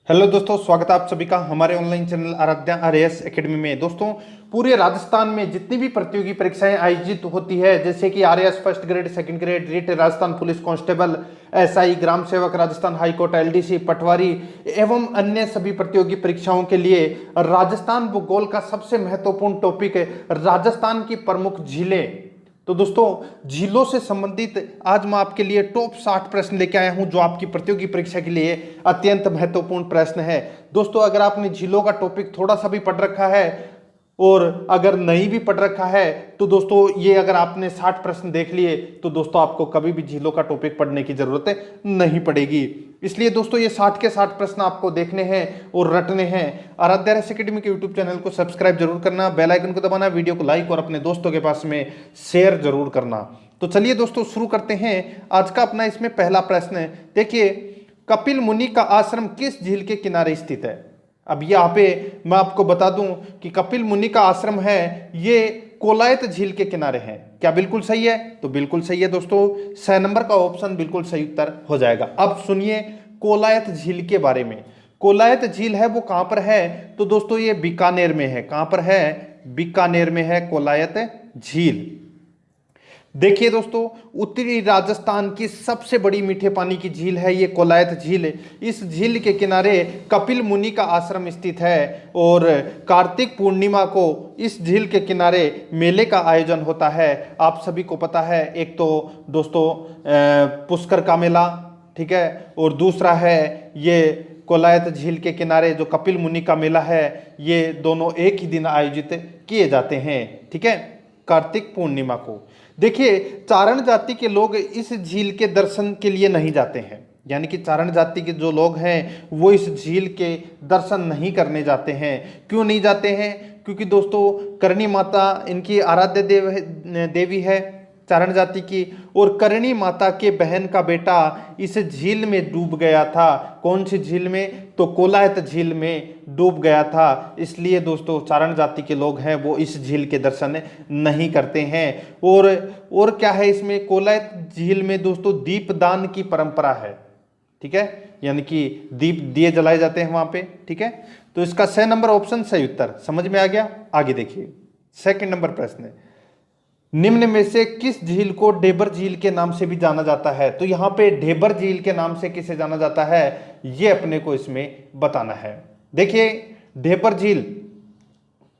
Hello दोस्तों, स्वागत है आप सभी का हमारे online channel Aaradhya RAS academy में। दोस्तों, पूरे राजस्थान में जितनी भी प्रतियोगी परीक्षाएं आयोजित होती है, जैसे कि RAS first grade, second grade, REET, Rajasthan police constable, SI, ग्राम सेवक, राजस्थान हाईकोर्ट, एलडीसी, पटवारी एवं अन्य सभी प्रतियोगी परीक्षाओं के लिए राजस्थान भूगोल का सबसे महत्वपूर्ण टॉपिक है राजस्थान की प्रमुख झीलें। तो दोस्तों, झीलों से संबंधित आज मैं आपके लिए टॉप 60 प्रश्न लेके आया हूं, जो आपकी प्रतियोगी परीक्षा के लिए अत्यंत महत्वपूर्ण प्रश्न है। दोस्तों, अगर आपने झीलों का टॉपिक थोड़ा सा भी पढ़ रखा है और अगर नहीं भी पढ़ रखा है तो दोस्तों, ये अगर आपने 60 प्रश्न देख लिए तो दोस्तों आपको कभी भी झीलों का टॉपिक पढ़ने की जरूरत नहीं पड़ेगी। इसलिए दोस्तों, ये 60 के 60 प्रश्न आपको देखने हैं और रटने हैं। आराध्या आरएएस एकेडमी के यूट्यूब चैनल को सब्सक्राइब जरूर करना, बेल आइकन को दबाना, वीडियो को लाइक और अपने दोस्तों के पास में शेयर जरूर करना। तो चलिए दोस्तों, शुरू करते हैं आज का अपना इसमें पहला प्रश्न। देखिए, कपिल मुनि का आश्रम किस झील के किनारे स्थित है? अब यहाँ पे मैं आपको बता दूं कि कपिल मुनि का आश्रम है ये कोलायत झील के किनारे है। क्या बिल्कुल सही है? तो बिल्कुल सही है दोस्तों, 6 नंबर का ऑप्शन बिल्कुल सही उत्तर हो जाएगा। अब सुनिए कोलायत झील के बारे में। कोलायत झील है वो कहां पर है? तो दोस्तों, ये बीकानेर में है। कहां पर है? बीकानेर में है कोलायत झील। देखिए दोस्तों, उत्तरी राजस्थान की सबसे बड़ी मीठे पानी की झील है ये कोलायत झील। इस झील के किनारे कपिल मुनि का आश्रम स्थित है और कार्तिक पूर्णिमा को इस झील के किनारे मेले का आयोजन होता है। आप सभी को पता है, एक तो दोस्तों पुष्कर का मेला, ठीक है, और दूसरा है ये कोलायत झील के किनारे जो कपिल मुनि का मेला है। ये दोनों एक ही दिन आयोजित किए जाते हैं, ठीक है, कार्तिक पूर्णिमा को। देखिए, चारण जाति के लोग इस झील के दर्शन के लिए नहीं जाते हैं, यानी कि चारण जाति के जो लोग हैं वो इस झील के दर्शन नहीं करने जाते हैं। क्यों नहीं जाते हैं? क्योंकि दोस्तों, करणी माता इनकी आराध्य देवी है चारण जाति की, और करणी माता के बहन का बेटा इस झील में डूब गया था। कौन सी झील में? तो कोलायत झील में डूब गया था। इसलिए दोस्तों, चारण जाति के लोग हैं वो इस झील के दर्शन नहीं करते हैं। और क्या है इसमें? कोलायत झील में दोस्तों दीपदान की परंपरा है, ठीक है, यानी कि दिए जलाए जाते हैं वहां पे, ठीक है। तो इसका 6 नंबर ऑप्शन सही उत्तर। समझ में आ गया? आगे देखिए, सेकंड नंबर प्रश्न है, निम्न में से किस झील को ढेबर झील के नाम से भी जाना जाता है? तो यहां पे ढेबर झील के नाम से किसे जाना जाता है, ये अपने को इसमें बताना है। देखिए, ढेबर झील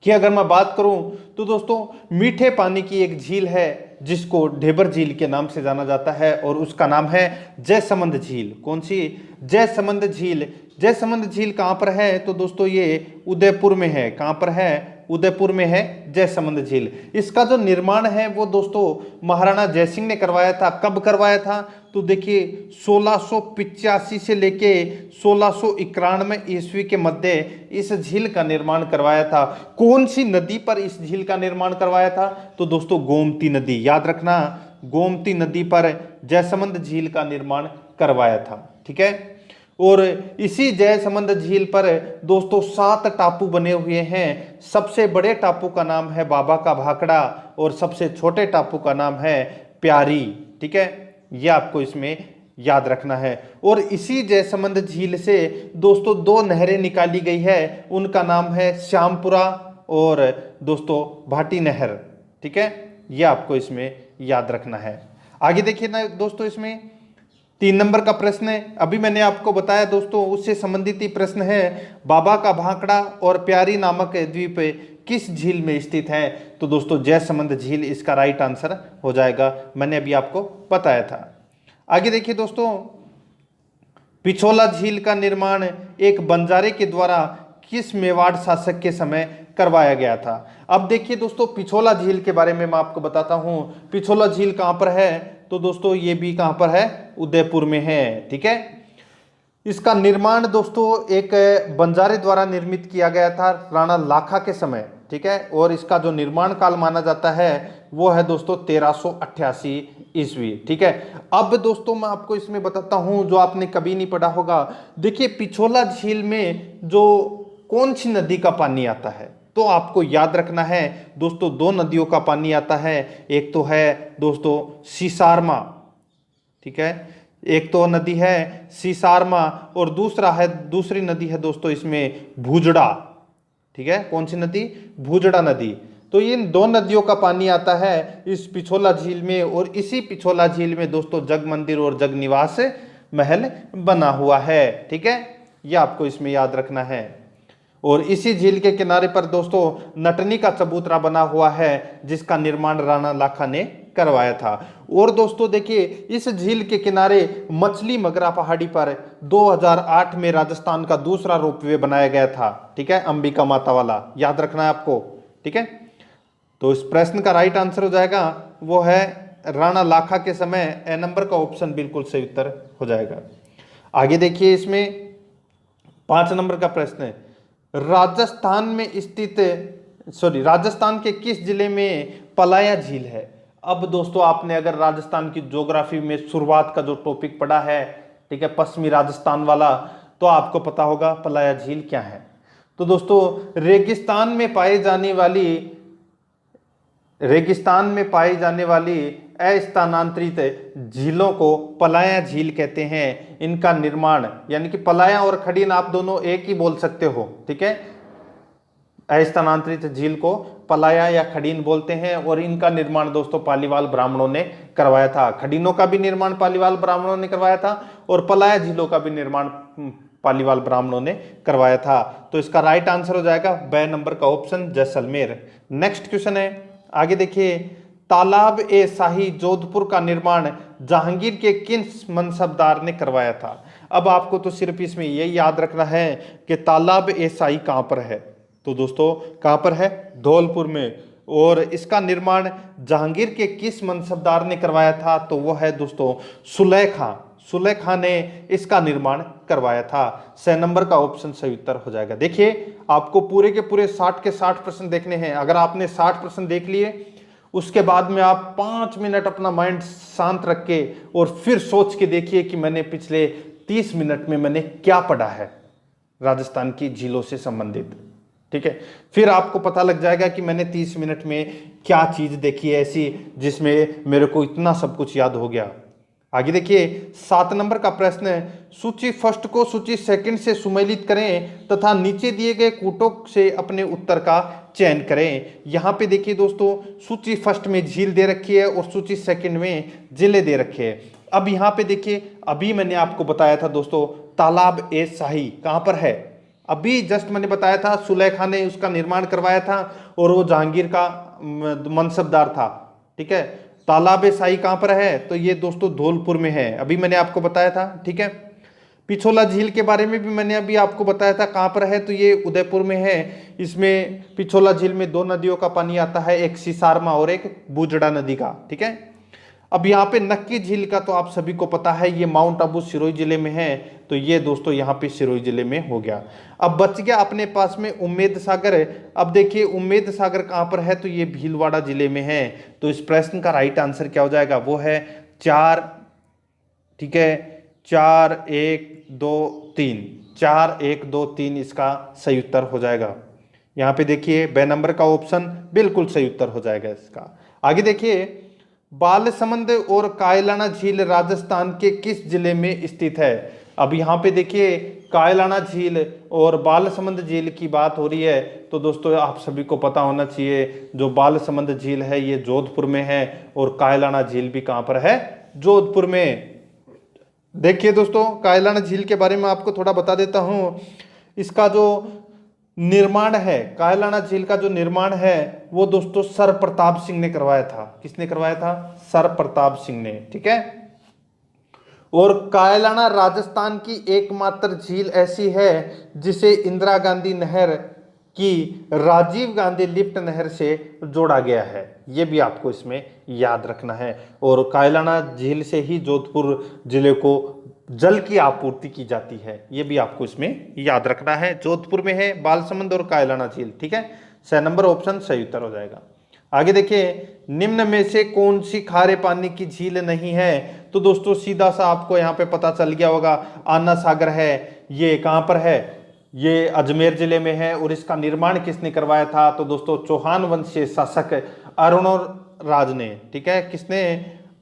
की अगर मैं बात करूं तो दोस्तों, मीठे पानी की एक झील है जिसको ढेबर झील के नाम से जाना जाता है और उसका नाम है जयसमंद झील। कौन सी? जयसमंद झील। जयसमंद झील कहां पर है? तो दोस्तों, ये उदयपुर में है। कहां पर है? उदयपुर में है जयसमंद झील। इसका जो निर्माण है वो दोस्तों महाराणा जयसिंह ने करवाया था। कब करवाया था? तो देखिए, 1685 से लेके 1691 ईस्वी के मध्य इस झील का निर्माण करवाया था। कौन सी नदी पर इस झील का निर्माण करवाया था? तो दोस्तों, गोमती नदी। याद रखना, गोमती नदी पर जयसमंद झील का निर्माण करवाया था, ठीक है। और इसी जयसमंद झील पर दोस्तों 7 टापू बने हुए हैं। सबसे बड़े टापू का नाम है बाबा का भाखड़ा और सबसे छोटे टापू का नाम है प्यारी, ठीक है, यह आपको इसमें याद रखना है। और इसी जयसमंद झील से दोस्तों 2 नहरें निकाली गई है, उनका नाम है श्यामपुरा और दोस्तों भाटी नहर, ठीक है, यह आपको इसमें याद रखना है। आगे देखिए ना दोस्तों, इसमें 3 नंबर का प्रश्न है, अभी मैंने आपको बताया दोस्तों, उससे संबंधित ही प्रश्न है, बाबा का भाखड़ा और प्यारी नामक द्वीप किस झील में स्थित है? तो दोस्तों, जयसमंद झील इसका राइट आंसर हो जाएगा, मैंने अभी आपको बताया था। आगे देखिए दोस्तों, पिछोला झील का निर्माण एक बंजारे के द्वारा किस मेवाड़ शासक के समय करवाया गया था? अब देखिए दोस्तों, पिछोला झील के बारे में मैं आपको बताता हूं। पिछोला झील कहां पर है? तो दोस्तों, ये भी कहां पर है? उदयपुर में है, ठीक है। इसका निर्माण दोस्तों एक बंजारे द्वारा निर्मित किया गया था राणा लाखा के समय, ठीक है, और इसका जो निर्माण काल माना जाता है वो है दोस्तों 1388 ईस्वी, ठीक है। अब दोस्तों, मैं आपको इसमें बताता हूं जो आपने कभी नहीं पढ़ा होगा। देखिए, पिछोला झील में जो कौन सी नदी का पानी आता है? तो आपको याद रखना है दोस्तों, 2 नदियों का पानी आता है। एक तो है दोस्तों सीसारमा, ठीक है, एक तो नदी है सीसारमा और दूसरी नदी है दोस्तों इसमें भूजड़ा। ठीक है, कौन सी नदी? भूजड़ा नदी। तो इन दो नदियों का पानी आता है इस पिछोला झील में, और इसी पिछोला झील में दोस्तों जग मंदिर और जग निवास महल बना हुआ है। ठीक है, ये आपको इसमें याद रखना है। और इसी झील के किनारे पर दोस्तों नटनी का चबूतरा बना हुआ है जिसका निर्माण राणा लाखा ने करवाया था। और दोस्तों देखिए, इस झील के किनारे मछली मगरा पहाड़ी पर 2008 में राजस्थान का दूसरा रोपवे बनाया गया था। ठीक है, अंबिका माता वाला, याद रखना है आपको। ठीक है, तो इस प्रश्न का राइट आंसर हो जाएगा वो है राणा लाखा के समय। ए नंबर का ऑप्शन बिल्कुल सही उत्तर हो जाएगा। आगे देखिए, इसमें 5 नंबर का प्रश्न है, राजस्थान के किस जिले में पलाया झील है? अब दोस्तों आपने अगर राजस्थान की ज्योग्राफी में शुरुआत का जो टॉपिक पढ़ा है, ठीक है, पश्चिमी राजस्थान वाला, तो आपको पता होगा पलाया झील क्या है। तो दोस्तों रेगिस्तान में पाई जाने वाली अस्थानांतरित झीलों को पलाया झील कहते हैं। इनका निर्माण, यानी कि पलाया और खडीन आप दोनों एक ही बोल सकते हो। ठीक है, अस्थानांतरित झील को पलाया या खडीन बोलते हैं, और इनका निर्माण दोस्तों पालीवाल ब्राह्मणों ने करवाया था। खडीनों का भी निर्माण पालीवाल ब्राह्मणों ने करवाया था, और पलाया झीलों का भी निर्माण पालीवाल ब्राह्मणों ने करवाया था। तो इसका राइट आंसर हो जाएगा ब नंबर का ऑप्शन जैसलमेर। नेक्स्ट क्वेश्चन है, आगे देखिए, तालाब ए शाही जोधपुर का निर्माण जहांगीर के किस मनसबदार ने करवाया था? अब आपको तो सिर्फ इसमें यही याद रखना है कि तालाब ए शाही कहां पर है। तो दोस्तों कहां पर है? धौलपुर में। और इसका निर्माण जहांगीर के किस मनसबदार ने करवाया था? तो वो है दोस्तों सुलेखा ने इसका निर्माण करवाया था। 6 नंबर का ऑप्शन सही उत्तर हो जाएगा। देखिए, आपको पूरे के पूरे 60 के 60 प्रश्न देखने हैं। अगर आपने 60 प्रश्न देख लिए, उसके बाद में आप 5 मिनट अपना माइंड शांत रख के और फिर सोच के देखिए कि मैंने पिछले 30 मिनट में मैंने क्या पढ़ा है राजस्थान की झीलों से संबंधित। ठीक है, फिर आपको पता लग जाएगा कि मैंने 30 मिनट में क्या चीज देखी है ऐसी जिसमें मेरे को इतना सब कुछ याद हो गया। आगे देखिए, 7 नंबर का प्रश्न है, सूची फर्स्ट को सूची सेकंड से सुमेलित करें तथा नीचे दिए गए कूटों से अपने उत्तर का चयन करें। यहां पे देखिए दोस्तों, सूची फर्स्ट में झील दे रखी है और सूची सेकंड में जिले दे रखे हैं। अब यहाँ पे देखिए, अभी मैंने आपको बताया था दोस्तों तालाब ए शाही कहां पर है। अभी जस्ट मैंने बताया था सुलेखा ने उसका निर्माण करवाया था और वो जहांगीर का मनसबदार था। ठीक है, तालाब ए शाही कहां पर है? तो ये दोस्तों धौलपुर में है, अभी मैंने आपको बताया था। ठीक है, पिछोला झील के बारे में भी मैंने अभी आपको बताया था कहां पर है, तो ये उदयपुर में है। इसमें पिछोला झील में 2 नदियों का पानी आता है, एक सीसारमा और एक बूजड़ा नदी का। ठीक है, अब यहाँ पे नक्की झील का तो आप सभी को पता है, ये माउंट आबू सिरोही जिले में है, तो ये दोस्तों यहाँ पे सिरोही जिले में हो गया। अब बच गया अपने पास में उम्मेद सागर। अब देखिए उम्मेद सागर कहाँ पर है, तो ये भीलवाड़ा जिले में है। तो इस प्रश्न का राइट आंसर क्या हो जाएगा? वो है 4, ठीक है, 4 1 2 3, 4 1 2 3 इसका सही उत्तर हो जाएगा। यहाँ पे देखिए ब नंबर का ऑप्शन बिल्कुल सही उत्तर हो जाएगा इसका। आगे देखिए, बालसमंद और कायलाना झील राजस्थान के किस जिले में स्थित है? अब यहाँ पे देखिए कायलाना झील और बालसमंद झील की बात हो रही है, तो दोस्तों आप सभी को पता होना चाहिए जो बालसमंद झील है ये जोधपुर में है और कायलाना झील भी कहाँ पर है? जोधपुर में। देखिए दोस्तों, कायलाना झील के बारे में आपको थोड़ा बता देता हूँ। इसका जो निर्माण है, कायलाना झील का जो निर्माण है वो दोस्तों सर प्रताप सिंह ने करवाया था। किसने करवाया था? सर प्रताप सिंह ने। ठीक है, और कायलाना राजस्थान की एकमात्र झील ऐसी है जिसे इंदिरा गांधी नहर की राजीव गांधी लिफ्ट नहर से जोड़ा गया है। ये भी आपको इसमें याद रखना है। और कायलाना झील से ही जोधपुर जिले को जल की आपूर्ति की जाती है, ये भी आपको इसमें याद रखना है। जोधपुर में है बालसमंद और कायलाना झील। ठीक है, 6 नंबर ऑप्शन सही उत्तर हो जाएगा। आगे देखिए, निम्न में से कौन सी खारे पानी की झील नहीं है? तो दोस्तों सीधा सा आपको यहाँ पे पता चल गया होगा, आना सागर है। ये कहाँ पर है? ये अजमेर जिले में है। और इसका निर्माण किसने करवाया था? तो दोस्तों चौहान वंशीय शासक अरुणो राज ने। ठीक है, किसने?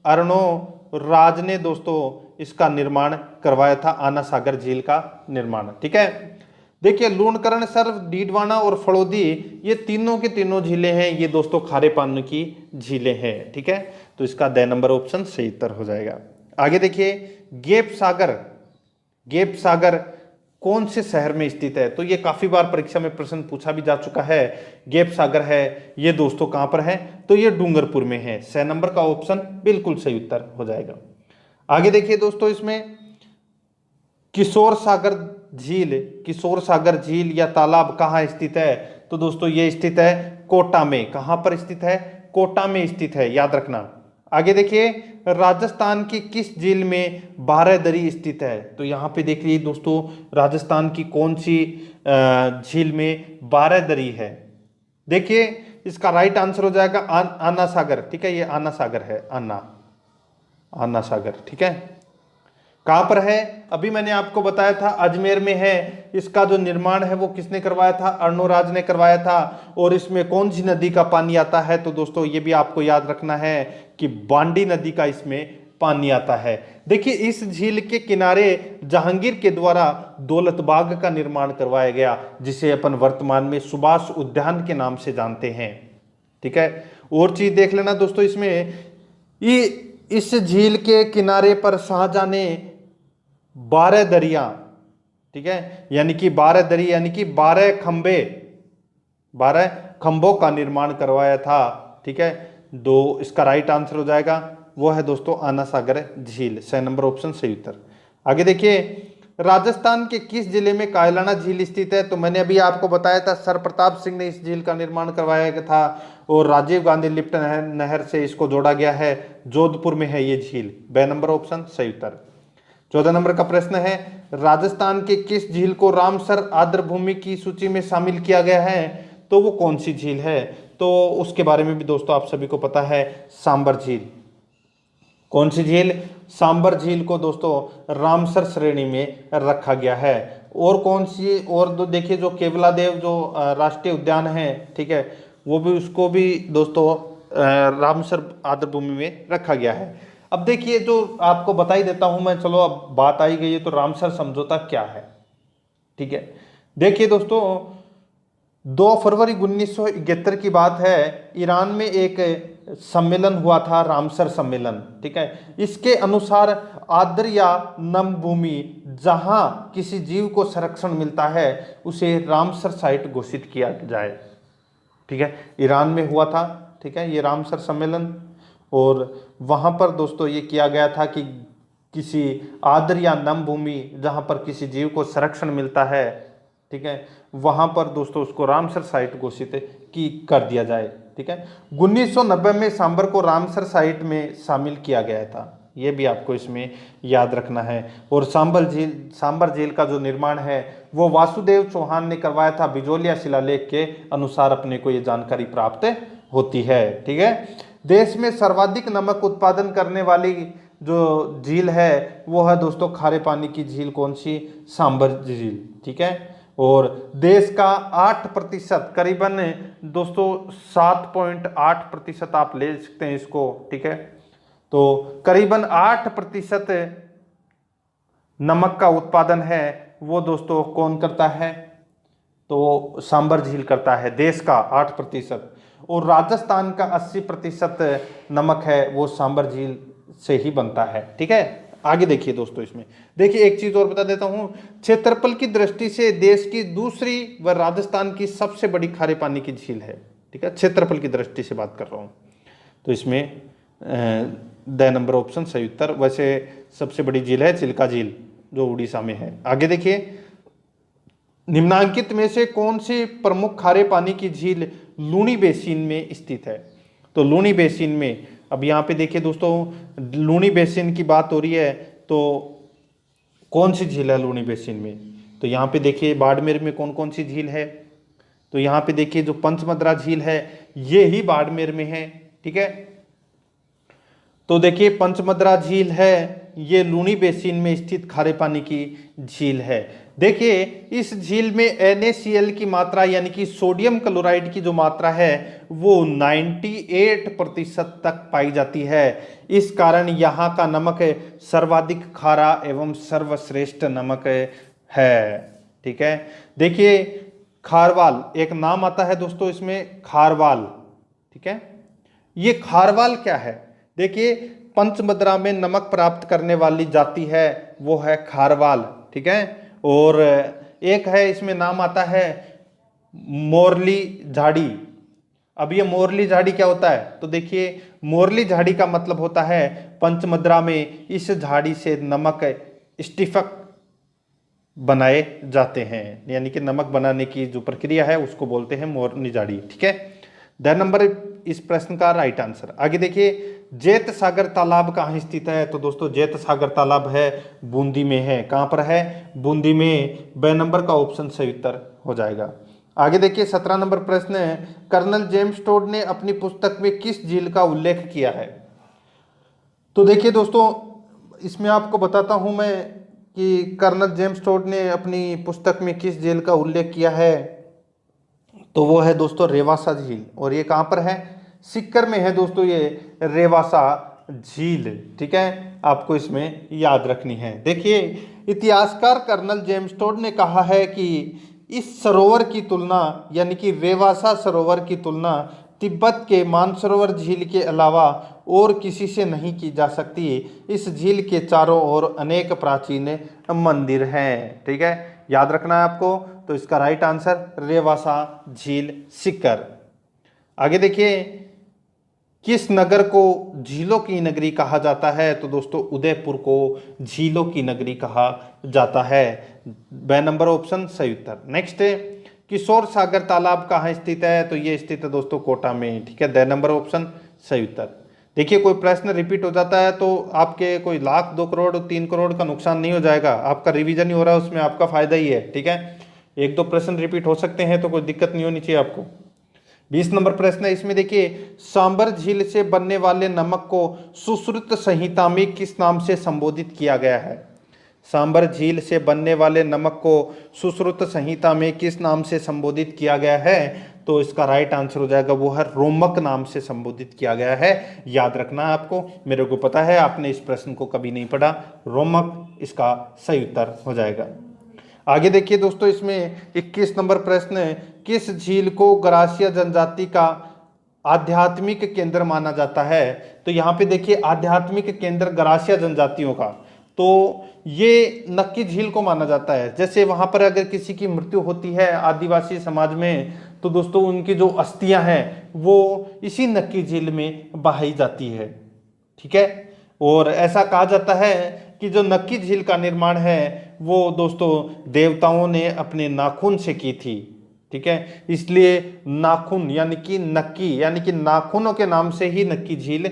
अरुणो राज ने दोस्तों इसका निर्माण करवाया था, आना सागर झील का निर्माण। ठीक है, देखिए लूणकरण, सर्व, डीडवाना और फड़ौदी, ये तीनों की तीनों झीलें हैं, ये दोस्तों खारे पानी की झीलें हैं। ठीक है, तो इसका द नंबर ऑप्शन सही उत्तर हो जाएगा। आगे देखिए गेप सागर, गेप सागर कौन से शहर में स्थित है? तो ये काफी बार परीक्षा में प्रश्न पूछा भी जा चुका है। गेप सागर है ये दोस्तों कहां पर है? तो ये डूंगरपुर में है। 6 नंबर का ऑप्शन बिल्कुल सही उत्तर हो जाएगा। आगे देखिए दोस्तों इसमें किशोर सागर झील, किशोर सागर झील या तालाब कहाँ स्थित है? तो दोस्तों ये स्थित है कोटा में। कहां पर स्थित है? कोटा में स्थित है, याद रखना। आगे देखिए राजस्थान की किस झील में बारहदरी स्थित है? तो यहाँ पे देख लीजिए दोस्तों राजस्थान की कौन सी झील में बारहदरी है? देखिए इसका राइट आंसर हो जाएगा आना सागर। ठीक है, ये आना सागर है, आना सागर। ठीक है, कहां पर है? अभी मैंने आपको बताया था अजमेर में है। इसका जो निर्माण है वो किसने करवाया था? अर्णोराज ने करवाया था। और इसमें कौन सी नदी का पानी आता है? तो दोस्तों ये भी आपको याद रखना है कि बांडी नदी का इसमें पानी आता है। देखिए इस झील के किनारे जहांगीर के द्वारा दौलत बाग का निर्माण करवाया गया, जिसे अपन वर्तमान में सुभाष उद्यान के नाम से जानते हैं। ठीक है, और चीज देख लेना दोस्तों इसमें, ये इस झील के किनारे पर शाहजहां ने 12 दरिया, ठीक है, यानी कि 12 दरी यानी कि 12 खंबे, 12 खंभों का निर्माण करवाया था। ठीक है, दो इसका राइट आंसर हो जाएगा, वो है दोस्तों आना सागर झील। 6 नंबर ऑप्शन सही उत्तर। आगे देखिए राजस्थान के किस जिले में कायलाना झील स्थित है? तो मैंने अभी आपको बताया था सर प्रताप सिंह ने इस झील का निर्माण करवाया गया था और राजीव गांधी लिफ्ट नहर से इसको जोड़ा गया है। जोधपुर में है ये झील। 2 नंबर ऑप्शन सही उत्तर। 14 नंबर का प्रश्न है राजस्थान के किस झील को रामसर आर्द्रभूमि की सूची में शामिल किया गया है? तो वो कौन सी झील है? तो उसके बारे में भी दोस्तों आप सभी को पता है, सांबर झील। कौन सी झील? सांबर झील को दोस्तों रामसर श्रेणी में रखा गया है। और कौन सी? और तो देखिए जो केवलादेव जो राष्ट्रीय उद्यान है, ठीक है, वो भी उसको भी दोस्तों रामसर आर्द्रभूमि में रखा गया है। अब देखिए जो आपको बता ही देता हूं मैं, चलो अब बात आई गई है तो रामसर समझौता क्या है। ठीक है, देखिए दोस्तों 2 फरवरी 1971 की बात है, ईरान में एक सम्मेलन हुआ था, रामसर सम्मेलन। ठीक है, इसके अनुसार आर्द्र या नम भूमि जहां किसी जीव को संरक्षण मिलता है उसे रामसर साइट घोषित किया जाए। ठीक है, ईरान में हुआ था, ठीक है, ये रामसर सम्मेलन। और वहां पर दोस्तों ये किया गया था कि किसी आर्द्र या नम भूमि जहां पर किसी जीव को संरक्षण मिलता है, ठीक है, वहां पर दोस्तों उसको रामसर साइट घोषित की कर दिया जाए। ठीक है, 1990 में सांबर को रामसर साइट में शामिल किया गया था, ये भी आपको इसमें याद रखना है। और सांबर झील का जो निर्माण है वो वासुदेव चौहान ने करवाया था। बिजोलिया शिलालेख के अनुसार अपने को ये जानकारी प्राप्त होती है। ठीक है, देश में सर्वाधिक नमक उत्पादन करने वाली जो झील है वो है दोस्तों खारे पानी की झील। कौन सी? सांबर झील। ठीक है, और देश का 8% करीबन दोस्तों 7.8% आप ले सकते हैं इसको। ठीक है, तो करीबन 8% नमक का उत्पादन है वो दोस्तों कौन करता है? तो सांबर झील करता है, देश का 8%। और राजस्थान का 80% नमक है वो सांबर झील से ही बनता है। ठीक है, आगे देखिए दोस्तों इसमें देखिए एक चीज और बता देता हूं, क्षेत्रफल की दृष्टि से देश की दूसरी व राजस्थान की सबसे बड़ी खारे पानी की झील है। ठीक है, क्षेत्रफल की दृष्टि से बात कर रहा हूं, तो इसमें द नंबर ऑप्शन सही उत्तर। वैसे सबसे बड़ी झील है चिल्का झील जो उड़ीसा में है। आगे देखिए निम्नांकित में से कौन सी प्रमुख खारे पानी की झील लूनी बेसिन में स्थित है? तो लूनी बेसिन में, अब यहाँ पे देखिए दोस्तों लूनी बेसिन की बात हो रही है, तो कौन सी झील है लूनी बेसिन में? तो यहाँ पे देखिए बाड़मेर में कौन कौन सी झील है? तो यहाँ पे देखिए जो पंचमद्रा झील है ये ही बाड़मेर में है। ठीक है, तो देखिए पंचमद्रा झील है ये लूनी बेसिन में स्थित खारे पानी की झील है। देखिए इस झील में NaCl की मात्रा यानी कि सोडियम क्लोराइड की जो मात्रा है वो 98% तक पाई जाती है। इस कारण यहाँ का नमक सर्वाधिक खारा एवं सर्वश्रेष्ठ नमक है। ठीक है, देखिए खारवाल एक नाम आता है दोस्तों इसमें, खारवाल। ठीक है, ये खारवाल क्या है? देखिए पंचमदरा में नमक प्राप्त करने वाली जाति है वो है खारवाल। ठीक है, और एक है इसमें नाम आता है मोरली झाड़ी। अब ये मोरली झाड़ी क्या होता है? तो देखिए मोरली झाड़ी का मतलब होता है पंचमदरा में इस झाड़ी से नमक स्टिफक बनाए जाते हैं, यानी कि नमक बनाने की जो प्रक्रिया है उसको बोलते हैं मोरली झाड़ी। ठीक है, द नंबर इस प्रश्न का राइट आंसर। आगे देखिए जैत सागर तालाब कहाँ स्थित है? तो दोस्तों जैत सागर तालाब है बूंदी में है। कहाँ पर है? बूंदी में। ब नंबर का ऑप्शन सही उत्तर हो जाएगा। आगे देखिए 17 नंबर प्रश्न है, कर्नल जेम्स टोड ने अपनी पुस्तक में किस झील का उल्लेख किया है? तो देखिए दोस्तों इसमें आपको बताता हूं मैं कि कर्नल जेम्स टोड ने अपनी पुस्तक में किस झील का उल्लेख किया है। तो वो है दोस्तों रेवासा झील, और ये कहाँ पर है? सिक्कर में है दोस्तों ये रेवासा झील। ठीक है, आपको इसमें याद रखनी है। देखिए इतिहासकार कर्नल जेम्स टोड ने कहा है कि इस सरोवर की तुलना यानी कि रेवासा सरोवर की तुलना तिब्बत के मानसरोवर झील के अलावा और किसी से नहीं की जा सकती। इस झील के चारों ओर अनेक प्राचीन मंदिर हैं। ठीक है, याद रखना है आपको। तो इसका राइट आंसर रेवासा झील सिक्कर। आगे देखिए किस नगर को झीलों की नगरी कहा जाता है? तो दोस्तों उदयपुर को झीलों की नगरी कहा जाता है। ब नंबर ऑप्शन सही उत्तर। नेक्स्ट है किशोर सागर तालाब कहाँ स्थित है? तो ये स्थित है दोस्तों कोटा में। ठीक है, द नंबर ऑप्शन सही उत्तर। देखिए कोई प्रश्न रिपीट हो जाता है तो आपके कोई लाख 2 करोड़ 3 करोड़ का नुकसान नहीं हो जाएगा, आपका रिवीजन ही हो रहा है उसमें आपका फायदा ही है। ठीक है, 1-2 प्रश्न रिपीट हो सकते हैं तो कोई दिक्कत नहीं होनी चाहिए आपको। 20 नंबर प्रश्न है, इसमें देखिए सांबर झील से बनने वाले नमक को सुश्रुत संहिता में किस नाम से संबोधित किया गया है? सांबर झील से बनने वाले नमक को सुश्रुत संहिता में किस नाम से संबोधित किया गया है? तो इसका राइट आंसर हो जाएगा वो है रोमक नाम से संबोधित किया गया है। याद रखना है आपको, मेरे को पता है आपने इस प्रश्न को कभी नहीं पढ़ा। रोमक इसका सही उत्तर हो जाएगा। आगे देखिए दोस्तों इसमें 21 नंबर प्रश्न है, किस झील को गरासिया जनजाति का आध्यात्मिक केंद्र माना जाता है? तो यहाँ पे देखिए आध्यात्मिक केंद्र गरासिया जनजातियों का, तो ये नक्की झील को माना जाता है। जैसे वहां पर अगर किसी की मृत्यु होती है आदिवासी समाज में तो दोस्तों उनकी जो अस्थियां हैं वो इसी नक्की झील में बहाई जाती है। ठीक है, और ऐसा कहा जाता है कि जो नक्की झील का निर्माण है वो दोस्तों देवताओं ने अपने नाखून से की थी। ठीक है, इसलिए नाखून यानी कि नक्की यानी कि नाखूनों के नाम से ही नक्की झील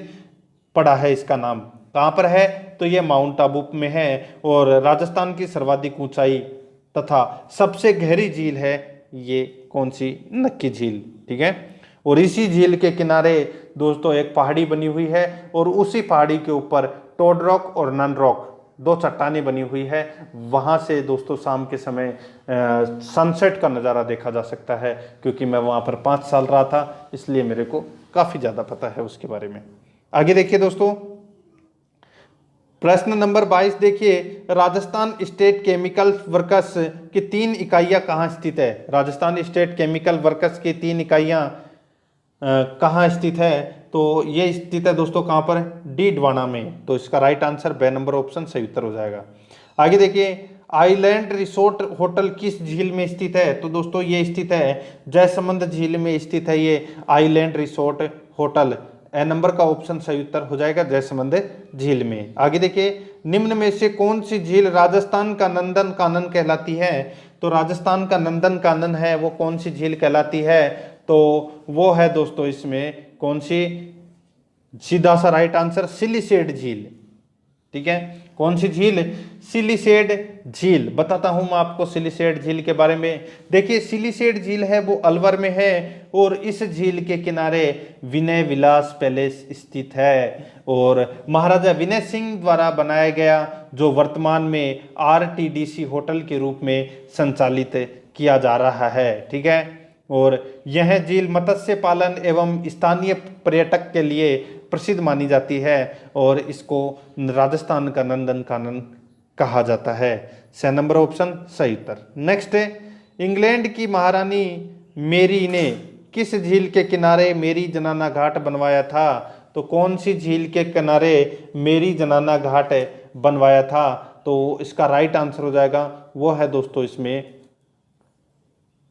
पड़ा है। इसका नाम कहाँ पर है? तो ये माउंट आबू में है, और राजस्थान की सर्वाधिक ऊंचाई तथा सबसे गहरी झील है ये कौन सी? नक्की झील। ठीक है, और इसी झील के किनारे दोस्तों एक पहाड़ी बनी हुई है, और उसी पहाड़ी के ऊपर टोड रॉक और नन रॉक 2 चट्टानें बनी हुई है। वहां से दोस्तों शाम के समय सनसेट का नज़ारा देखा जा सकता है, क्योंकि मैं वहां पर 5 साल रहा था इसलिए मेरे को काफ़ी ज़्यादा पता है उसके बारे में। आगे देखिए दोस्तों प्रश्न नंबर 22 देखिए, राजस्थान स्टेट केमिकल वर्कस की 3 इकाइयाँ कहाँ स्थित है? राजस्थान स्टेट केमिकल वर्कस की 3 इकाइयाँ कहाँ स्थित है? तो ये स्थित है दोस्तों कहाँ पर? डीडवाना में। तो इसका राइट आंसर ब नंबर ऑप्शन सही उत्तर हो जाएगा। आगे देखिए आइलैंड रिसोर्ट होटल किस झील में स्थित है? तो दोस्तों ये स्थित है जयसमंद झील में स्थित है ये आइलैंड रिसोर्ट होटल। ए नंबर का ऑप्शन सही उत्तर हो जाएगा जयसमंद झील में। आगे देखिए निम्न में से कौन सी झील राजस्थान का नंदन कानन कहलाती है? तो राजस्थान का नंदन कानन है वो कौन सी झील कहलाती है? तो वो है दोस्तों इसमें कौन सी? सीधा सा राइट आंसर सिलिसेट झील। ठीक है, कौन सी झील? सिलिसेड झील। बताता हूं मैं आपको सिलिसेड झील के बारे में। देखिए सिलिसेड झील है वो अलवर में है और इस झील के किनारे विनय विलास पैलेस स्थित है और महाराजा विनय सिंह द्वारा बनाया गया, जो वर्तमान में आरटीडीसी होटल के रूप में संचालित किया जा रहा है। ठीक है, और यह झील मत्स्य पालन एवं स्थानीय पर्यटक के लिए प्रसिद्ध मानी जाती है और इसको राजस्थान का नंदन कानन कहा जाता है। स नंबर ऑप्शन सही उत्तर। नेक्स्ट है, इंग्लैंड की महारानी मेरी ने किस झील के किनारे मेरी जनाना घाट बनवाया था? तो कौन सी झील के किनारे मेरी जनाना घाट बनवाया था? तो इसका राइट आंसर हो जाएगा वो है दोस्तों इसमें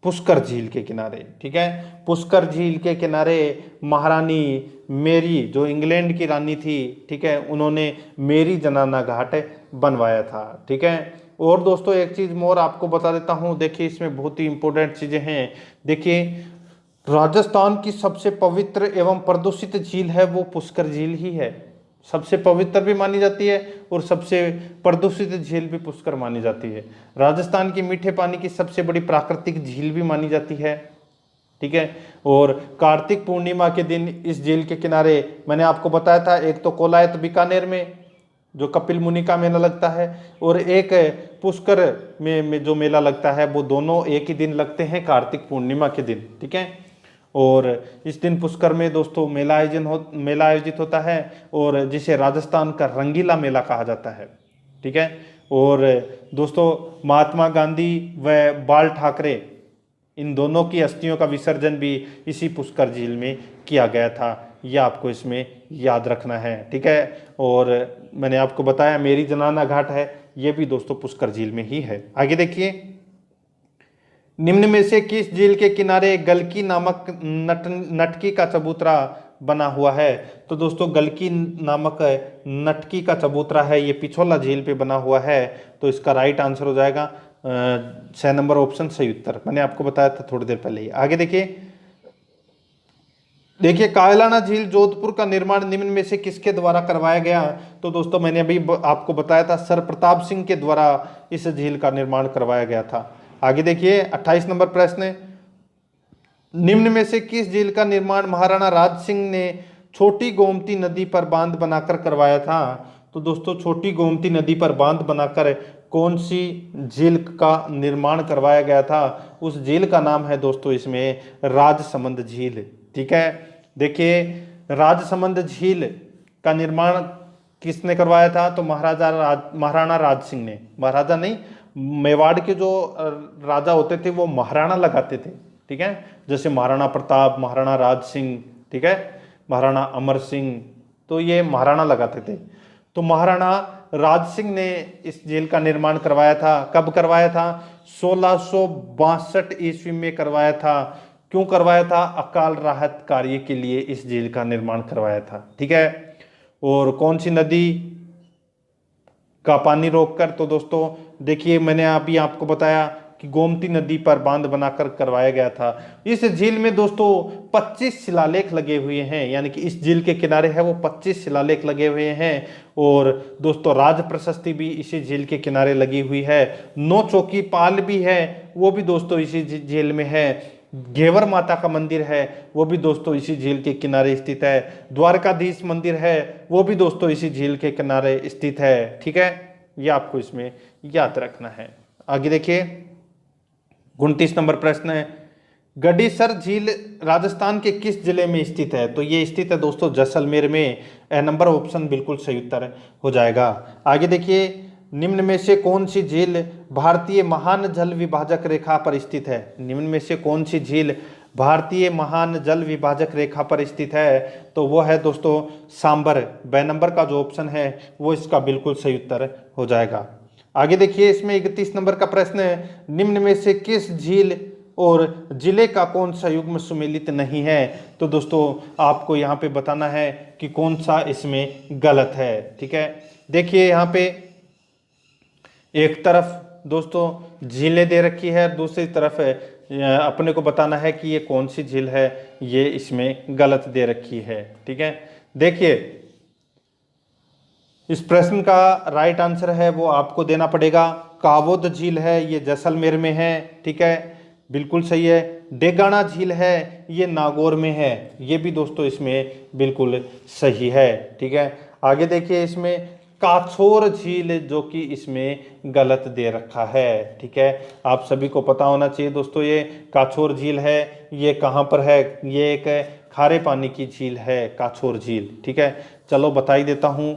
पुष्कर झील के किनारे। ठीक है, पुष्कर झील के किनारे महारानी मेरी, जो इंग्लैंड की रानी थी, ठीक है, उन्होंने मेरी जनाना घाट बनवाया था। ठीक है, और दोस्तों एक चीज मोर आपको बता देता हूं, देखिए इसमें बहुत ही इंपॉर्टेंट चीजें हैं। देखिए राजस्थान की सबसे पवित्र एवं प्रदूषित झील है वो पुष्कर झील ही है। सबसे पवित्र भी मानी जाती है और सबसे प्रदूषित झील भी पुष्कर मानी जाती है। राजस्थान की मीठे पानी की सबसे बड़ी प्राकृतिक झील भी मानी जाती है। ठीक है, और कार्तिक पूर्णिमा के दिन इस झील के किनारे मैंने आपको बताया था, एक तो कोलायत बीकानेर में जो कपिल मुनि का मेला लगता है और एक पुष्कर में जो मेला लगता है, वो दोनों एक ही दिन लगते हैं, कार्तिक पूर्णिमा के दिन। ठीक है, और इस दिन पुष्कर में दोस्तों मेला आयोजित होता है और जिसे राजस्थान का रंगीला मेला कहा जाता है। ठीक है, और दोस्तों महात्मा गांधी व बाल ठाकरे, इन दोनों की अस्थियों का विसर्जन भी इसी पुष्कर झील में किया गया था। यह आपको इसमें याद रखना है। ठीक है, और मैंने आपको बताया मेरी जनाना घाट है, ये भी दोस्तों पुष्कर झील में ही है। आगे देखिए, निम्न में से किस झील के किनारे गलकी नामक नटकी का चबूतरा बना हुआ है? तो दोस्तों गलकी नामक नटकी का चबूतरा है, ये पिछोला झील पे बना हुआ है। तो इसका राइट आंसर हो जाएगा 6 नंबर ऑप्शन सही उत्तर। मैंने आपको बताया था थोड़ी देर पहले ही। आगे देखिए कायलाना झील जोधपुर का निर्माण निम्न में से किसके द्वारा करवाया गया? तो दोस्तों मैंने अभी आपको बताया था सर प्रताप सिंह के द्वारा इस झील का निर्माण करवाया गया था। आगे देखिए 28 नंबर प्रश्न, निम्न में से किस झील का निर्माण महाराणा राज सिंह ने छोटी गोमती नदी पर बांध बनाकर करवाया था? तो दोस्तों छोटी गोमती नदी पर बांध बनाकर कौन सी झील का निर्माण करवाया गया था? उस झील का नाम है दोस्तों इसमें राजसमंद झील। ठीक है, देखिए राजसमंद झील का निर्माण किसने करवाया था? तो महाराणा राज सिंह ने। महाराजा नहीं, मेवाड़ के जो राजा होते थे वो महाराणा लगाते थे। ठीक है, जैसे महाराणा प्रताप, महाराणा राज सिंह, ठीक है, महाराणा अमर सिंह, तो ये महाराणा लगाते थे। तो महाराणा राज सिंह ने इस झील का निर्माण करवाया था। कब करवाया था? 1662 ईस्वी में करवाया था। क्यों करवाया था? अकाल राहत कार्य के लिए इस झील का निर्माण करवाया था। ठीक है, और कौन सी नदी का पानी रोककर? तो दोस्तों देखिए मैंने अभी आपको बताया कि गोमती नदी पर बांध बनाकर करवाया गया था। इस झील में दोस्तों 25 शिलालेख लगे हुए हैं, यानी कि इस झील के किनारे है वो 25 शिलालेख लगे हुए हैं। और दोस्तों राज प्रशस्ति भी इसी झील के किनारे लगी हुई है। 9 चौकी पाल भी है, वो भी दोस्तों इसी झील में है। घेवर माता का मंदिर है, वो भी दोस्तों इसी झील के किनारे स्थित है। द्वारकाधीश मंदिर है, वो भी दोस्तों इसी झील के किनारे स्थित है। ठीक है, ये आपको इसमें याद रखना है। आगे देखिए 29 नंबर प्रश्न है, गडीसर झील राजस्थान के किस जिले में स्थित है? तो ये स्थित है दोस्तों जैसलमेर में। नंबर ऑप्शन बिल्कुल सही उत्तर हो जाएगा। आगे देखिए, निम्न में से कौन सी झील भारतीय महान जल विभाजक रेखा पर स्थित है? निम्न में से कौन सी झील भारतीय महान जल विभाजक रेखा पर स्थित है? तो वो है दोस्तों सांबर। ब नंबर का जो ऑप्शन है वो इसका बिल्कुल सही उत्तर हो जाएगा। आगे देखिए इसमें 31 नंबर का प्रश्न है, निम्न में से किस झील और जिले का कौन सा युग्म सुमेलित नहीं है? तो दोस्तों आपको यहाँ पे बताना है कि कौन सा इसमें गलत है। ठीक है, देखिए यहाँ पे एक तरफ दोस्तों झीलें दे रखी है, दूसरी तरफ अपने को बताना है कि ये कौन सी झील है, ये इसमें गलत दे रखी है। ठीक है, देखिए इस प्रश्न का राइट आंसर है वो आपको देना पड़ेगा कावोद झील है, ये जैसलमेर में है। ठीक है, बिल्कुल सही है। डेगाना झील है, ये नागौर में है, ये भी दोस्तों इसमें बिल्कुल सही है। ठीक है, आगे देखिए इसमें काछोर झील जो कि इसमें गलत दे रखा है। ठीक है, आप सभी को पता होना चाहिए दोस्तों, ये काछोर झील है, ये कहाँ पर है, ये एक खारे पानी की झील है काछोर झील। ठीक है, चलो बता ही देता हूँ,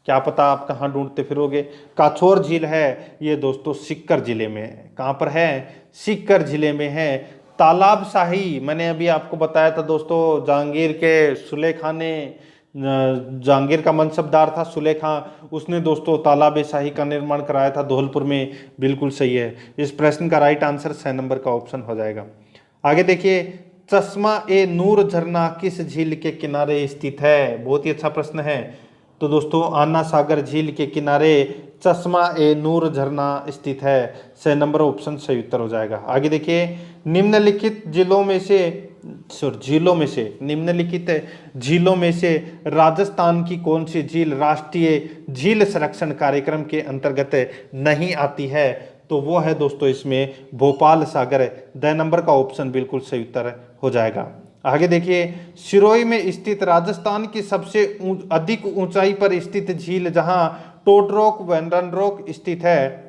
क्या पता आप कहाँ ढूंढते फिरोगे। काछोर झील है ये दोस्तों सीकर जिले में है। कहाँ पर है, सीकर जिले में है। तालाब शाही मैंने अभी आपको बताया था दोस्तों, जहांगीर के सुलेखा ने, जहांगीर का मनसबदार था सुलेखा, उसने दोस्तों तालाब शाही का निर्माण कराया था धौलपुर में। बिल्कुल सही है। इस प्रश्न का राइट आंसर 6 नंबर का ऑप्शन हो जाएगा। आगे देखिए, चश्मा ए नूर झरना किस झील के किनारे स्थित है। बहुत ही अच्छा प्रश्न है। तो दोस्तों आना सागर झील के किनारे चश्मा ए नूर झरना स्थित है। 6 नंबर ऑप्शन सही उत्तर हो जाएगा। आगे देखिए, निम्नलिखित झीलों में से निम्नलिखित झीलों में से राजस्थान की कौन सी झील राष्ट्रीय झील संरक्षण कार्यक्रम के अंतर्गत नहीं आती है। तो वो है दोस्तों इसमें भोपाल सागर। 2 नंबर का ऑप्शन बिल्कुल सही उत्तर हो जाएगा। आगे देखिए, सिरोही में स्थित राजस्थान की सबसे अधिक ऊंचाई पर स्थित झील जहां टोडरोक व ननरोक स्थित है।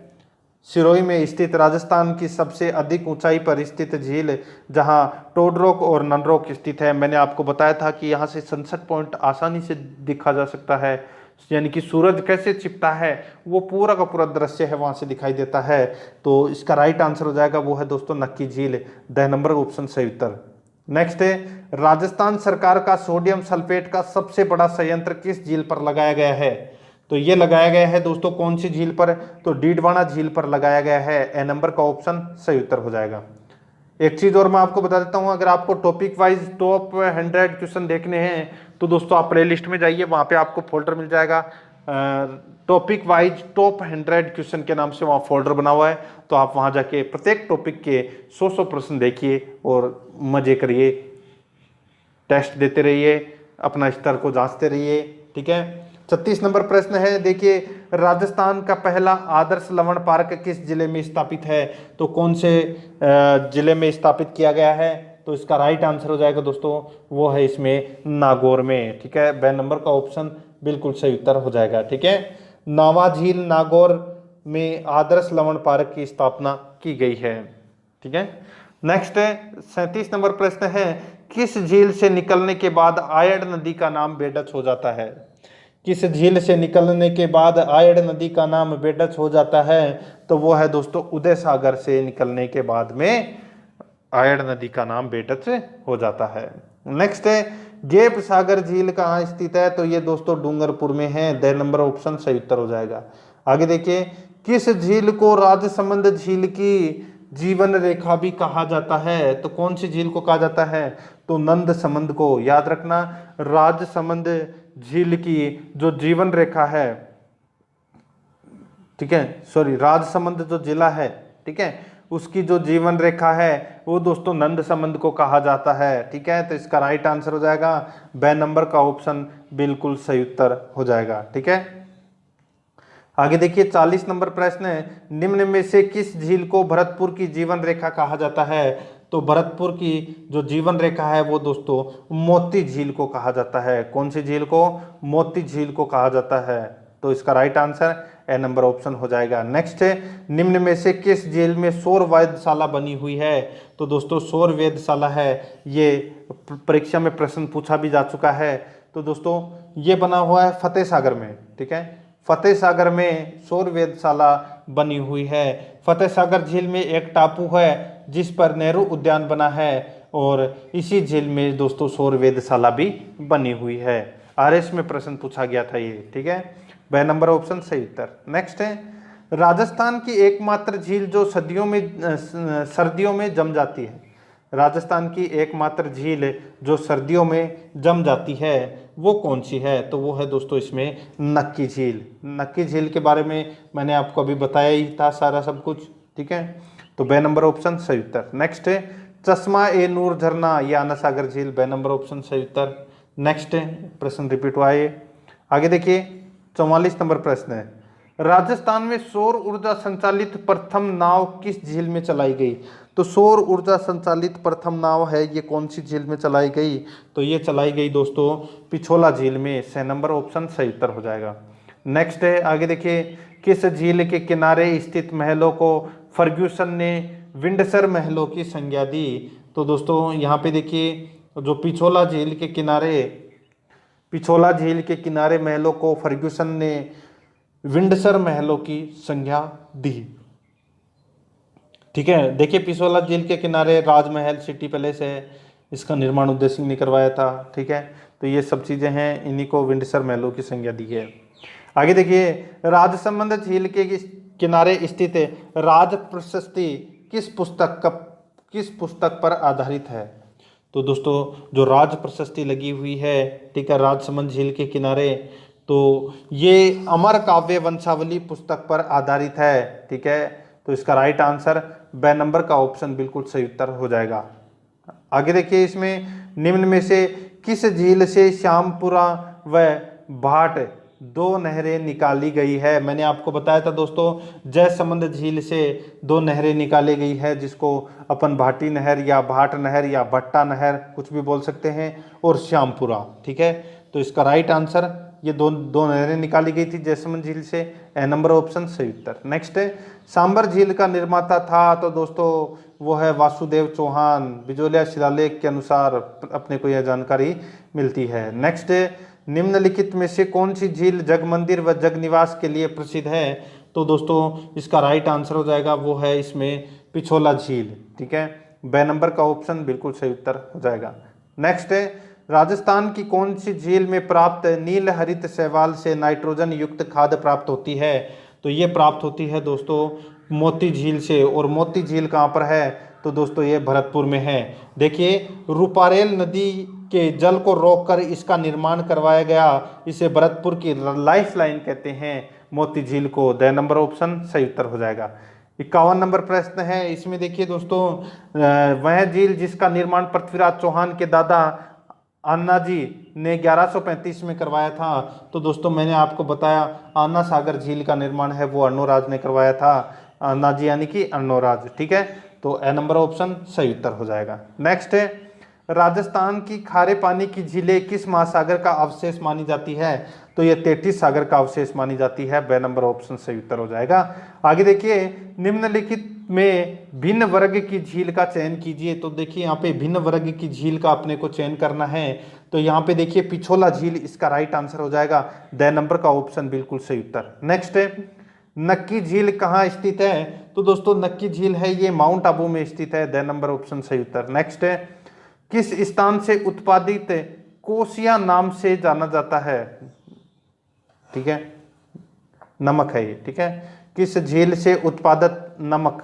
सिरोही में स्थित राजस्थान की सबसे अधिक ऊंचाई पर स्थित झील जहां टोडरोक और ननरोक स्थित है। मैंने आपको बताया था कि यहाँ से सनसेट पॉइंट आसानी से दिखा जा सकता है, यानी कि सूरज कैसे छिपता है वो पूरा का पूरा दृश्य है वहां से दिखाई देता है। तो इसका राइट आंसर हो जाएगा वो है दोस्तों नक्की झील। 2 नंबर ऑप्शन सही उत्तर। नेक्स्ट है, राजस्थान सरकार का सोडियम सल्फेट का सबसे बड़ा संयंत्र किस झील पर लगाया गया है। तो ये लगाया गया है दोस्तों कौन सी झील पर, तो डीडवाना झील पर लगाया गया है। ए नंबर का ऑप्शन सही उत्तर हो जाएगा। एक चीज और मैं आपको बता देता हूं, अगर आपको टॉपिक वाइज टॉप 100 क्वेश्चन देखने हैं तो दोस्तों आप प्ले लिस्ट में जाइए, वहां पे आपको फोल्डर मिल जाएगा टॉपिक वाइज टॉप 100 क्वेश्चन के नाम से वहाँ फोल्डर बना हुआ है। तो आप वहाँ जाके प्रत्येक टॉपिक के 100 प्रश्न देखिए और मजे करिए, टेस्ट देते रहिए, अपना स्तर को जांचते रहिए। ठीक है, 36 नंबर प्रश्न है, देखिए राजस्थान का पहला आदर्श लवण पार्क किस जिले में स्थापित है। तो कौन से जिले में स्थापित किया गया है। तो इसका राइट आंसर हो जाएगा दोस्तों वो है इसमें नागौर में। ठीक है, 2 नंबर का ऑप्शन बिल्कुल सही उत्तर हो जाएगा। ठीक है, नावा झील नागौर में आदर्श लवण पार्क की स्थापना की गई है। ठीक है, नेक्स्ट है 37 नंबर प्रश्न है, किस झील से निकलने के बाद आयड़ नदी का नाम बेडच हो जाता है। किस झील से निकलने के बाद आयड़ नदी का नाम बेडच हो जाता है। तो वो है दोस्तों उदय सागर से निकलने के बाद में आयड़ नदी का नाम बेडच हो जाता है। नेक्स्ट है, गेप सागर झील कहाँ स्थित है। तो ये दोस्तों डूंगरपुर में है। 2 नंबर ऑप्शन सही उत्तर हो जाएगा। आगे देखिए, किस झील को राजसमंद झील की जीवन रेखा भी कहा जाता है। तो कौन सी झील को कहा जाता है, तो नंद समंद को। याद रखना, राजसमंद झील की जो जीवन रेखा है, ठीक है, सॉरी राजसमंद जो जिला है, ठीक है, उसकी जो जीवन रेखा है वो दोस्तों नंद समंद को कहा जाता है। ठीक है, तो इसका राइट आंसर हो जाएगा 2 नंबर का ऑप्शन बिल्कुल सही उत्तर हो जाएगा। ठीक है, आगे देखिए 40 नंबर प्रश्न है, निम्न में से किस झील को भरतपुर की जीवन रेखा कहा जाता है। तो भरतपुर की जो जीवन रेखा है वो दोस्तों मोती झील को कहा जाता है। कौन सी झील को, मोती झील को कहा जाता है। तो इसका right answer A number option हो जाएगा। नेक्स्ट है, निम्न में से किस झील में सौर वेधशाला बनी हुई है। तो दोस्तों सौर वेधशाला है, ये परीक्षा में प्रश्न पूछा भी जा चुका है। तो दोस्तों ये बना हुआ है फतेह सागर में। ठीक है, फतेह सागर में सौर वेधशाला बनी हुई है। फतेह सागर झील में एक टापू है जिस पर नेहरू उद्यान बना है और इसी झील में दोस्तों सौर वेधशाला भी बनी हुई है। आरएस में प्रश्न पूछा गया था ये। ठीक है, 2 नंबर ऑप्शन सही उत्तर। नेक्स्ट है, राजस्थान की एकमात्र झील जो सर्दियों में जम जाती है। राजस्थान की एकमात्र झील जो सर्दियों में जम जाती है वो कौन सी है। तो वो है दोस्तों इसमें नक्की झील। नक्की झील के बारे में मैंने आपको अभी बताया ही था सारा सब कुछ। ठीक है, तो 2 नंबर ऑप्शन सही उत्तर। नेक्स्ट है, चश्मा ए नूर झरना या आना सागर झील। 2 नंबर ऑप्शन सही उत्तर। नेक्स्ट है, प्रश्न रिपीट हुआ है। आगे देखिए, 44 नंबर प्रश्न है, राजस्थान में सौर ऊर्जा संचालित प्रथम नाव किस झील में चलाई गई? तो सौर ऊर्जा संचालित प्रथम नाव है ये कौन सी झील में चलाई गई? तो ये चलाई गई दोस्तों पिछोला झील में। 6 नंबर ऑप्शन सही उत्तर हो जाएगा। नेक्स्ट है, आगे देखिए, किस झील के किनारे स्थित महलों को फर्ग्यूसन ने विंडसर महलों की संज्ञा दी? तो दोस्तों यहाँ पे देखिए, जो पिछोला झील के किनारे महलों को फर्ग्यूसन ने विंडसर महलों की संज्ञा दी। ठीक है, देखिए पिछोला झील के किनारे राजमहल, सिटी पैलेस है, इसका निर्माण उदय सिंह ने करवाया था। ठीक है, तो ये सब चीजें हैं, इन्हीं को विंडसर महलों की संज्ञा दी है। आगे देखिए, राजसमंद झील के किनारे स्थित राज प्रशस्ति किस पुस्तक पर आधारित है? तो दोस्तों जो राज प्रशस्ति लगी हुई है, ठीक है, राजसमंद झील के किनारे, तो ये अमर काव्य वंशावली पुस्तक पर आधारित है। ठीक है, तो इसका राइट आंसर ब नंबर का ऑप्शन बिल्कुल सही उत्तर हो जाएगा। आगे देखिए, इसमें निम्न में से किस झील से श्यामपुरा व भाट 2 नहरें निकाली गई है? मैंने आपको बताया था दोस्तों, जयसमंद झील से 2 नहरें निकाली गई है, जिसको अपन भाटी नहर या भाट नहर या भट्टा नहर कुछ भी बोल सकते हैं, और श्यामपुरा। ठीक है, तो इसका राइट आंसर ये दो नहरें निकाली गई थी जयसमंद झील से। ए नंबर ऑप्शन सही उत्तर। नेक्स्ट है, सांबर झील का निर्माता था? तो दोस्तों वो है वासुदेव चौहान। बिजोलिया शिलालेख के अनुसार अपने को यह जानकारी मिलती है। नेक्स्ट है, निम्नलिखित में से कौन सी झील जगमंदिर व जगनिवास के लिए प्रसिद्ध है? तो दोस्तों इसका राइट आंसर हो जाएगा, वो है इसमें पिछोला झील। ठीक है, ब नंबर का ऑप्शन बिल्कुल सही उत्तर हो जाएगा। नेक्स्ट है, राजस्थान की कौन सी झील में प्राप्त नील हरित शैवाल से नाइट्रोजन युक्त खाद प्राप्त होती है? तो ये प्राप्त होती है दोस्तों मोती झील से। और मोती झील कहाँ पर है? तो दोस्तों ये भरतपुर में है। देखिए, रूपारेल नदी के जल को रोककर इसका निर्माण करवाया गया। इसे भरतपुर की लाइफ लाइन कहते हैं, मोती झील को। द नंबर ऑप्शन सही उत्तर हो जाएगा। 51 नंबर प्रश्न है, इसमें देखिए दोस्तों, वह झील जिसका निर्माण पृथ्वीराज चौहान के दादा अन्ना जी ने 1135 में करवाया था। तो दोस्तों मैंने आपको बताया, अन्ना सागर झील का निर्माण है वो अर्णोराज ने करवाया था। अन्ना जी यानी कि अर्णोराज। ठीक है, तो ए नंबर ऑप्शन सही उत्तर हो जाएगा। नेक्स्ट है, राजस्थान की खारे पानी की झीलें किस महासागर का अवशेष मानी जाती है? तो ये तेथिस सागर का अवशेष मानी जाती है। बे नंबर ऑप्शन सही उत्तर हो जाएगा। आगे देखिए, निम्नलिखित में भिन्न वर्ग की झील का चयन कीजिए। तो देखिए यहाँ पे भिन्न वर्ग की झील का अपने को चयन करना है। तो यहाँ पे देखिए पिछोला झील इसका राइट आंसर हो जाएगा। द नंबर का ऑप्शन बिल्कुल सही उत्तर। नेक्स्ट है, नक्की झील कहाँ स्थित है? तो दोस्तों नक्की झील है ये माउंट आबू में स्थित है। द नंबर ऑप्शन सही उत्तर। नेक्स्ट है, किस स्थान से उत्पादित कोसिया नाम से जाना जाता है? ठीक है, नमक है ये। ठीक है, किस झील से उत्पादित नमक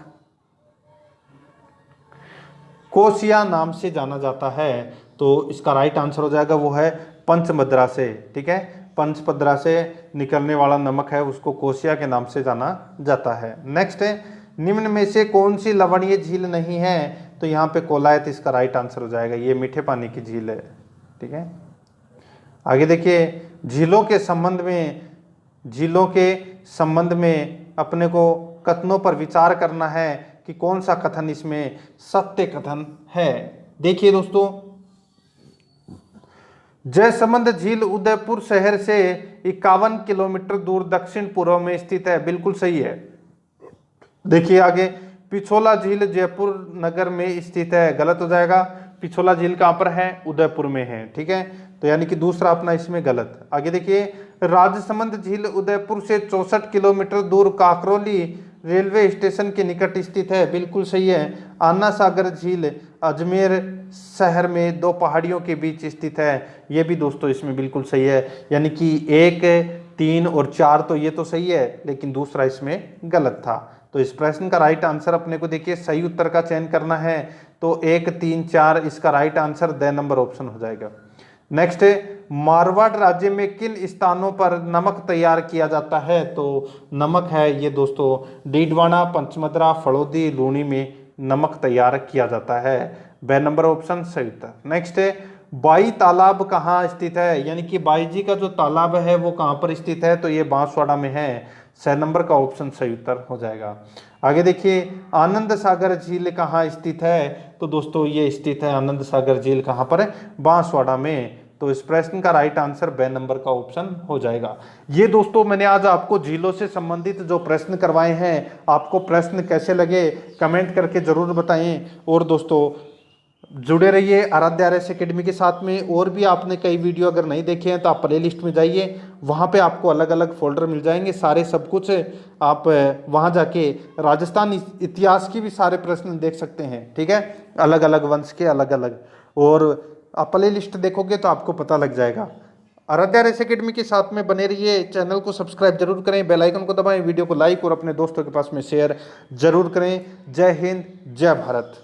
कोसिया नाम से जाना जाता है? तो इसका राइट आंसर हो जाएगा, वो है पंचमद्रा से। ठीक है, पंचपद्रा से निकलने वाला नमक है उसको कोसिया के नाम से जाना जाता है। नेक्स्ट है, निम्न में से कौन सी लवणीय झील नहीं है? तो यहाँ पे कोलायत इसका राइट आंसर हो जाएगा, ये मीठे पानी की झील है। ठीक है, आगे देखिए, झीलों के संबंध में अपने को कथनों पर विचार करना है कि कौन सा कथन इसमें सत्य कथन है। देखिए दोस्तों, जयसमंद झील उदयपुर शहर से 51 किलोमीटर दूर दक्षिण पूर्व में स्थित है। बिल्कुल सही है। देखिए आगे, पिछोला झील जयपुर नगर में स्थित है। गलत हो जाएगा। पिछोला झील कहाँ पर है? उदयपुर में है। ठीक है, तो यानी कि दूसरा अपना इसमें गलत। आगे देखिए, राजसमंद झील उदयपुर से 64 किलोमीटर दूर काकरोली रेलवे स्टेशन के निकट स्थित है। बिल्कुल सही है। अन्ना सागर झील अजमेर शहर में 2 पहाड़ियों के बीच स्थित है। ये भी दोस्तों इसमें बिल्कुल सही है। यानी कि 1, 3 और 4 तो ये तो सही है, लेकिन दूसरा इसमें गलत था। तो इस प्रश्न का राइट आंसर अपने को देखिए सही उत्तर का चयन करना है। तो 1, 3, 4 इसका right answer the number option हो जाएगा। नेक्स्ट है, मारवाड़ राज्य में किन स्थानों पर नमक तैयार किया जाता है? तो नमक है ये दोस्तों डीडवाना, पंचमद्रा, फड़ौदी, लूनी में नमक तैयार किया जाता है। ब नंबर ऑप्शन सही उत्तर। नेक्स्ट है, बाई तालाब कहाँ स्थित है, यानी कि बाई जी का जो तालाब है वो कहाँ पर स्थित है, तो ये बांसवाड़ा में है। 6 नंबर का ऑप्शन सही उत्तर हो जाएगा। आगे देखिए, आनंद सागर झील कहाँ स्थित है, तो दोस्तों ये स्थित है आनंद सागर झील कहाँ पर है, बांसवाड़ा में। तो इस प्रश्न का राइट आंसर बे नंबर का ऑप्शन हो जाएगा। ये दोस्तों मैंने आज आपको झीलों से संबंधित जो प्रश्न करवाए हैं, आपको प्रश्न कैसे लगे कमेंट करके जरूर बताएं। और दोस्तों जुड़े रहिए आराध्या आरएस एकेडमी के साथ में। और भी आपने कई वीडियो अगर नहीं देखे हैं तो आप प्ले लिस्ट में जाइए, वहाँ पे आपको अलग अलग फोल्डर मिल जाएंगे, सारे सब कुछ आप वहाँ जाके राजस्थान इतिहास की भी सारे प्रश्न देख सकते हैं, ठीक है, अलग अलग वंश के अलग अलग। और आप प्ले लिस्ट देखोगे तो आपको पता लग जाएगा। आराध्या आरएस एकेडमी के साथ में बने रहिए, चैनल को सब्सक्राइब जरूर करें, बेल आइकन को दबाएं, वीडियो को लाइक और अपने दोस्तों के पास में शेयर जरूर करें। जय हिंद, जय भारत।